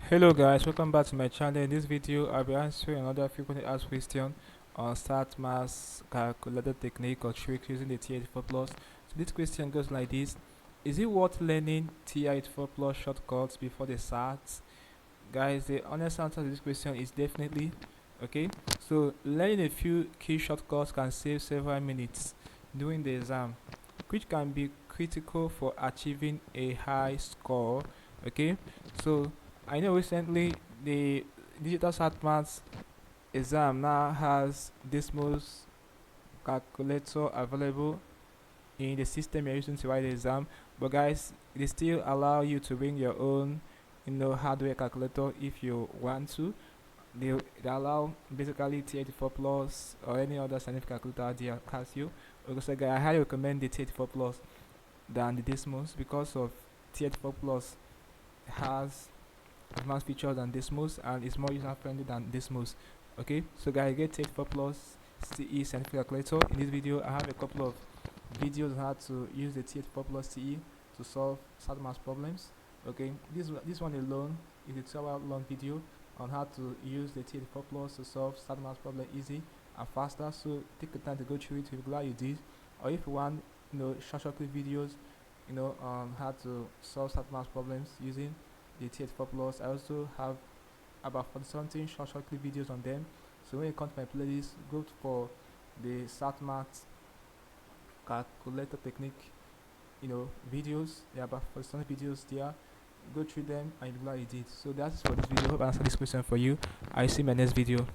Hello guys, welcome back to my channel. In this video, I'll be answering another frequently asked question on start mass calculator technique or trick using the TI-84 plus. So this question goes like this: is it worth learning TI-84 plus shortcuts before the SAT? Guys, the honest answer to this question is definitely. Okay, so learning a few key shortcuts can save several minutes during the exam, which can be critical for achieving a high score. Okay, so I know recently the digital sat maths exam now has this most calculator available in the system you're using to write the exam, but guys, they still allow you to bring your own hardware calculator if you want to. They allow basically T84 plus or any other scientific calculator they has you. Because like, I highly recommend the T84 plus than the Desmos because of T84 plus has advanced features than Desmos and is more user friendly than Desmos. Okay, so guys, get T84 plus CE scientific calculator. In this video, I have a couple of videos on how to use the T84 plus CE to solve SAT math problems. Okay, this one alone is a 12-hour long video on how to use the TI-84 plus to solve SAT math problem easy and faster. So take the time to go through it. We're glad you did. Or if you want, short clip videos, on how to solve SAT math problems using the TI-84 plus. I also have about 40 something short clip videos on them. So when you come to my playlist, go for the SAT math calculator technique, videos. There are about 40 something videos there. Go through them and you're glad you did. So that's for this video. Hope I answered this question for you. I see my next video.